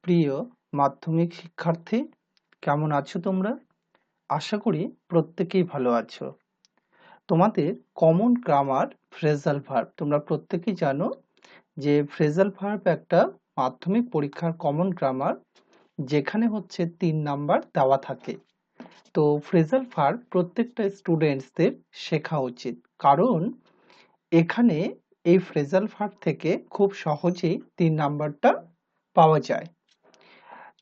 প্রিয় মাধ্যমিক শিক্ষার্থী, কেমন আছো তোমরা? আশা করি প্রত্যেকেই ভালো আছো। তোমাদের কমন গ্রামার ফ্রেজাল ভার্ব, তোমরা প্রত্যেকেই জানো যে ফ্রেজাল ভার্ব একটা মাধ্যমিক পরীক্ষার কমন গ্রামার, যেখানে হচ্ছে 3 নাম্বার দেওয়া থাকে। তো ফ্রেজাল ভার্ব প্রত্যেকটা স্টুডেন্টসদের শেখা উচিত, কারণ এখানে এই ফ্রেজাল ভার্ব থেকে খুব সহজেই 3 নাম্বারটা পাওয়া যায়।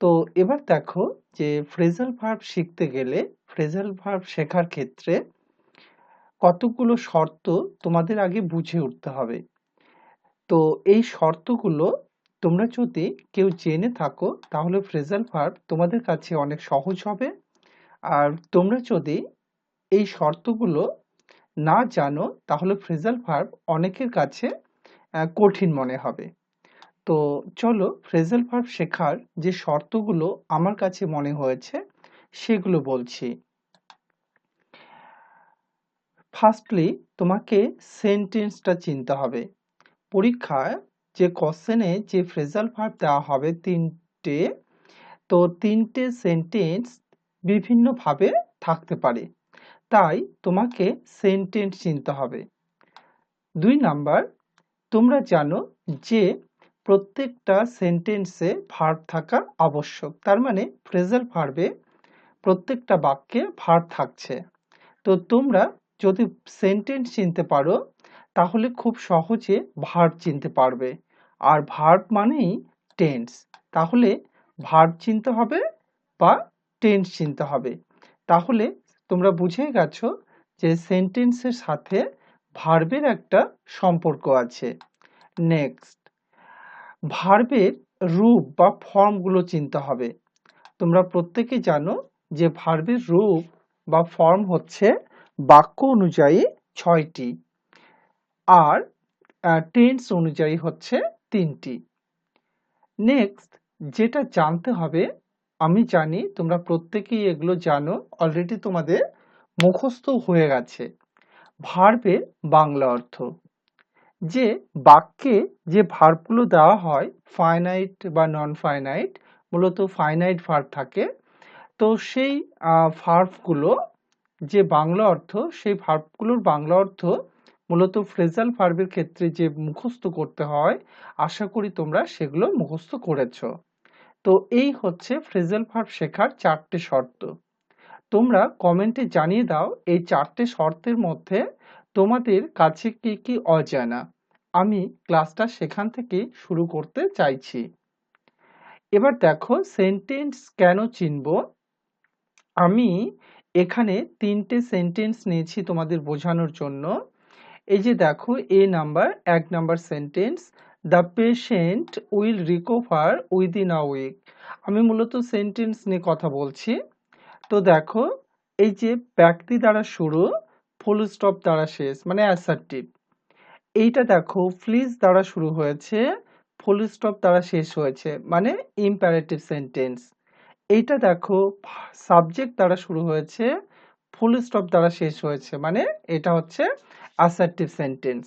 তো এবার দেখো যে ফ্রেজাল ভার্ব শিখতে গেলে, ফ্রেজাল ভার্ব শেখার ক্ষেত্রে কতগুলো শর্ত তোমাদের আগে বুঝে উঠতে হবে। তো এই শর্তগুলো তোমরা যদি কেউ জেনে থাকো, তাহলে ফ্রেজাল ভার্ব তোমাদের কাছে অনেক সহজ হবে। আর তোমরা যদি এই শর্তগুলো না জানো, তাহলে ফ্রেজাল ভার্ব অনেকের কাছে কঠিন মনে হবে। তো চলো ফ্রেজাল ভার্ব শেখার যে শর্তগুলো আমার কাছে মনে হয়েছে সেগুলো বলছি। ফার্স্টলি তোমাকে সেন্টেন্সটা চিনতে হবে। পরীক্ষায় যে কোশ্চেনে যে ফ্রেজাল ভার্ব দেওয়া হবে 3টে, তো 3টে সেন্টেন্স বিভিন্নভাবে থাকতে পারে, তাই তোমাকে সেন্টেন্স চিনতে হবে। 2 নাম্বার, তোমরা জানো যে প্রত্যেকটা সেন্টেন্সে ভার্ব থাকা আবশ্যক, তার মানে ফ্রেজাল ভার্বে প্রত্যেকটা বাক্যে ভার্ব থাকছে। তো তোমরা যদি সেন্টেন্স চিনতে পারো, তাহলে খুব সহজে ভার্ব চিনতে পারবে। আর ভার্ব মানেই টেন্স, তাহলে ভার্ব চিনতে হবে বা টেন্স চিনতে হবে। তাহলে তোমরা বুঝে গেছো যে সেন্টেন্সের সাথে ভার্বের একটা সম্পর্ক আছে। নেক্সট, ভার্বের রূপ বা ফর্মগুলো চিনতে হবে। তোমরা প্রত্যেকে জানো যে ভার্বের রূপ বা ফর্ম হচ্ছে বাক্য অনুযায়ী 6টি, আর টেন্স অনুযায়ী হচ্ছে 3টি। নেক্সট, যেটা জানতে হবে, আমি জানি তোমরা প্রত্যেকেই এগুলো জানো, অলরেডি তোমাদের মুখস্থ হয়ে গেছে। ভার্বের বাংলা অর্থ, যে বাক্যে যে ভার্বগুলো দেওয়া হয় ফাইনাইট বা নন ফাইনাইট, মূলত ফাইনাইট ভার্ব থাকে। তো সেই ভার্বগুলো যে বাংলা অর্থ, সেই ভার্বগুলোর বাংলা অর্থ মূলত ফ্রেজাল ভার্বের ক্ষেত্রে যে মুখস্থ করতে হয়, আশা করি তোমরা সেগুলো মুখস্থ করেছো। তো এই হচ্ছে ফ্রেজাল ভার্ব শেখার 4টে শর্ত। তোমরা কমেন্টে জানিয়ে দাও এই 4টে শর্তের মধ্যে তোমাদের কাছে কি কি অজানা। আমি ক্লাসটা সেখান থেকে শুরু করতে চাইছি। এবার দেখো সেন্টেন্স কেন চিনবো। আমি এখানে 3টে সেন্টেন্স নিয়েছি তোমাদের বোঝানোর জন্য। এই যে দেখো, এ number 1 number sentence, the patient will recover within a week. আমি মূলত সেন্টেন্স নিয়ে কথা বলছি। তো দেখো, এই যে ব্যক্তি দ্বারা শুরু, ফুল স্টপ দ্বারা শেষ, মানে অ্যাসার্টিভ। এইটা দেখো প্লিজ দ্বারা শুরু হয়েছে, ফুল স্টপ দ্বারা শেষ হয়েছে, মানে ইম্পারেটিভ সেন্টেন্স। এইটা দেখো সাবজেক্ট দ্বারা শুরু হয়েছে, ফুল স্টপ দ্বারা শেষ হয়েছে, মানে এটা হচ্ছে অ্যাসার্টিভ সেন্টেন্স।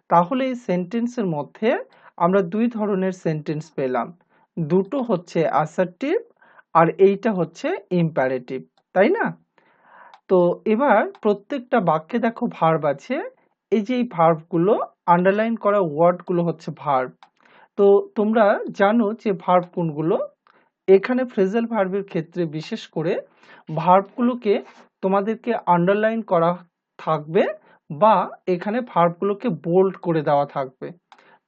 তাহলে এই সেন্টেন্সের মধ্যে আমরা 2 ধরনের সেন্টেন্স পেলাম, দুটো হচ্ছে অ্যাসার্টিভ আর এইটা হচ্ছে ইম্পারেটিভ, তাই না? তো এবার প্রত্যেকটা বাক্যে দেখো ভার্ব আছে। এই যে এই ভার্বগুলো, আন্ডারলাইন করা ওয়ার্ডগুলো হচ্ছে ভার্ব। তো তোমরা জানো যে ভার্ব কোনগুলো। এখানে ফ্রেজাল ভার্বের ক্ষেত্রে বিশেষ করে ভার্বগুলোকে তোমাদেরকে আন্ডারলাইন করা থাকবে, বা এখানে ভার্বগুলোকে বোল্ড করে দেওয়া থাকবে।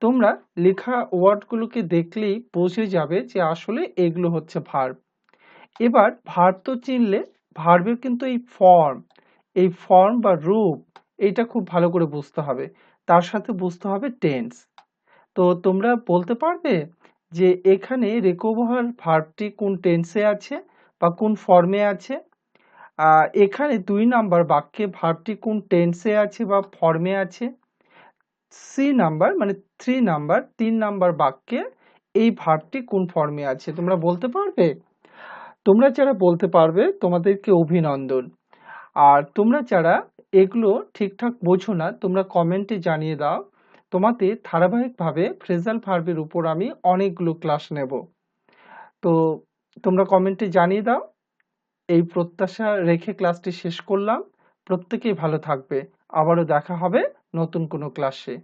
তোমরা লেখা ওয়ার্ডগুলোকে দেখলেই বুঝে যাবে যে আসলে এগুলো হচ্ছে ভার্ব। এবার ভার্ব তো চিনলে, ভার্বের কিন্তু এই ফর্ম বা রূপ, এইটা খুব ভালো করে বুঝতে হবে। তার সাথে বুঝতে হবে টেন্স। তো তোমরা বলতে পারবে যে এখানে রিকভার ভার্বটি কোন টেন্সে আছে বা কোন ফর্মে আছে? এখানে 2 নাম্বার বাক্যে ভার্বটি কোন টেন্সে আছে বা ফর্মে আছে? সি নাম্বার মানে 3 নাম্বার 3 নাম্বার বাক্যে এই ভার্বটি কোন ফর্মে আছে? তোমরা বলতে পারবে? তোমরা যারা বলতে পারবে তোমাদেরকে অভিনন্দন। আর তোমরা যারা এগুলো ঠিকঠাক বোঝো না তোমরা কমেন্টে জানিয়ে দাও। তোমাদের ধারাবাহিকভাবে ফ্রেজাল ভার্বের উপর আমি অনেকগুলো ক্লাস নেব। তো তোমরা কমেন্টে জানিয়ে দাও। এই প্রত্যাশা রেখে ক্লাসটি শেষ করলাম। প্রত্যেকেই ভালো থাকবে। আবারও দেখা হবে নতুন কোনো ক্লাসে।